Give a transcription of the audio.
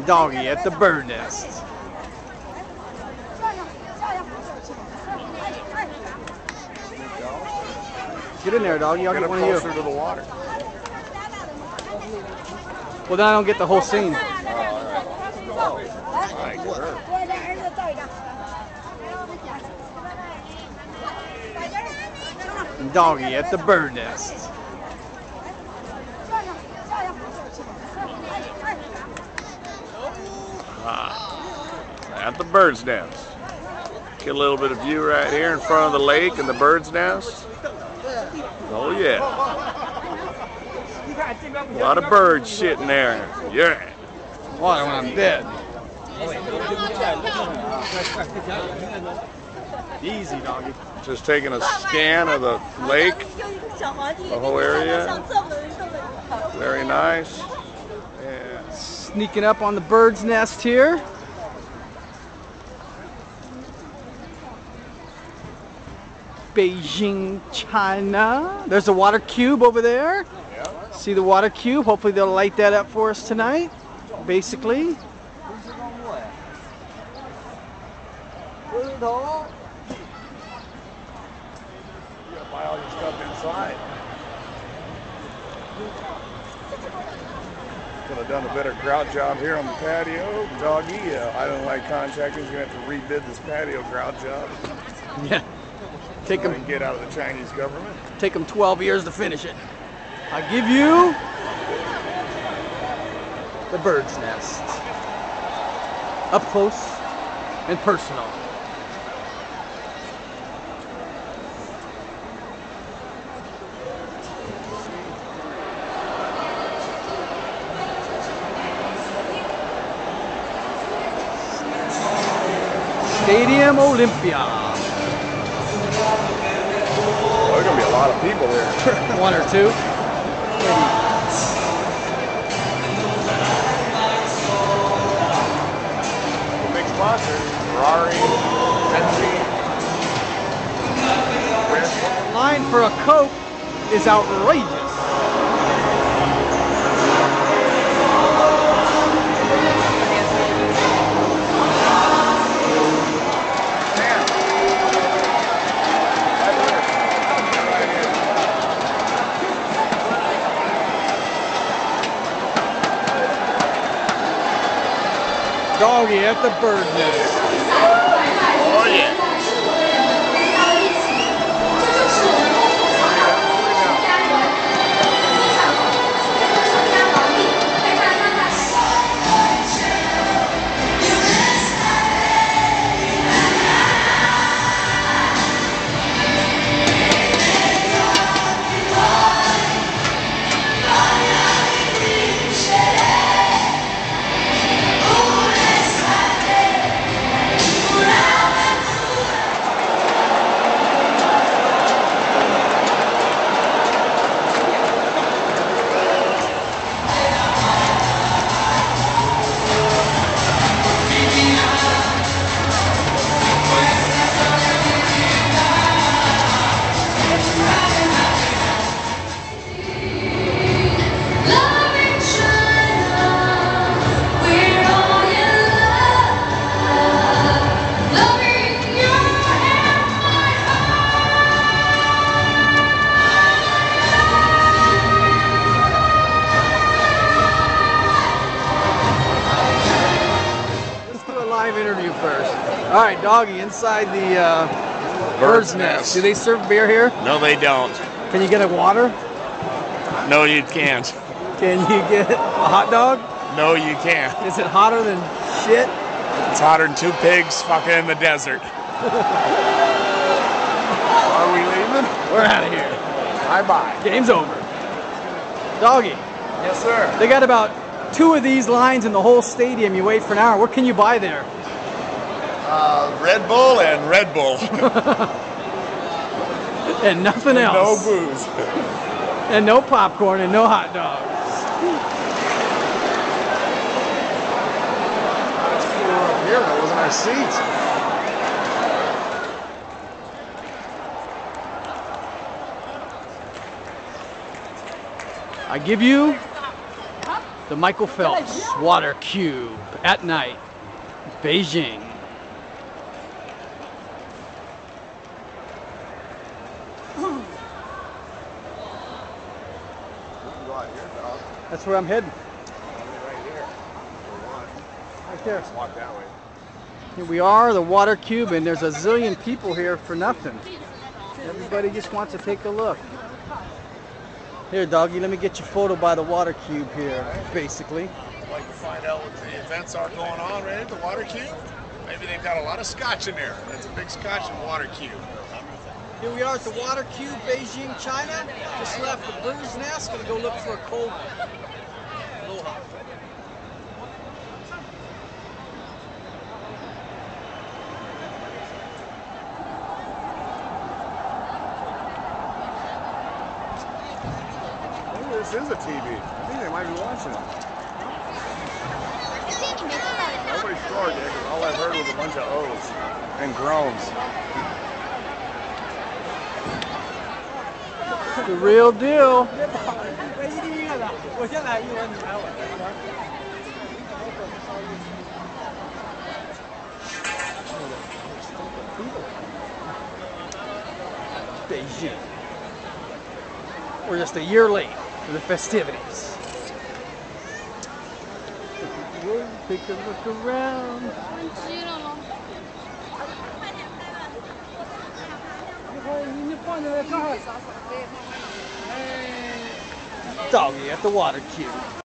Doggy at the bird nest. Get in there, doggy. I'll get one of you. Closer to the water. Well, then I don't get the whole scene. Doggy at the bird nest. At the bird's nest. Get a little bit of view right here in front of the lake and the bird's nest. Oh yeah. A lot of birds sitting there. Yeah. Water when I'm dead. Easy, doggy. Just taking a scan of the lake, the whole area. Very nice. Yeah. Sneaking up on the bird's nest here. Beijing, China. There's a water cube over there. Yeah. See the water cube? Hopefully they'll light that up for us tonight. Basically. You gotta buy all your stuff inside. Could have done a better grout job here on the patio. Doggy, Island-wide contractors, you're gonna have to rebid this patio grout job. Yeah. Take them, Get out of the Chinese government. take them 12 years to finish it. I give you the bird's nest. Up close and personal. Stadium Olympia. Oh, there's gonna be a lot of people there. One or two. Big sponsors: Ferrari, Pepsi, Red Bull. Line for a Coke is outrageous. Doggy at the bird nest. Oh yeah. Interview first. All right, Doggy, inside the bird's nest. Do they serve beer here? No, they don't. Can you get a water? No, you can't. Can you get a hot dog? No, you can't. Is it hotter than shit? It's hotter than two pigs fucking in the desert. Are we leaving? We're out of here. Bye-bye. Game's over. Doggy. Yes, sir. They got about 2 of these lines in the whole stadium. You wait for an hour. What can you buy there? Red Bull and Red Bull. And nothing else. No booze. And no popcorn and no hot dogs. It's cooler up here. That wasn't our seats. I give you The Michael Phelps water cube at night, Beijing. That's where I'm heading. Right here. Right there. Walk that way. Here we are, the water cube, and there's a zillion people here for nothing. Everybody just wants to take a look. Here, doggy, let me get your photo by the water cube here, basically. I'd like to find out what the events are going on right at the water cube. Maybe they've got a lot of scotch in there. That's a big scotch and water cube. Here we are at the water cube, Beijing, China. Just left the bird's nest, gonna go look for a cold one. Aloha. Maybe this is a TV. I think they might be watching it. Nobody scored yet because all I've heard was a bunch of O's and groans. The real deal. Beijing. We're just a year late for the festivities. Take a look around. Doggy at the water cube.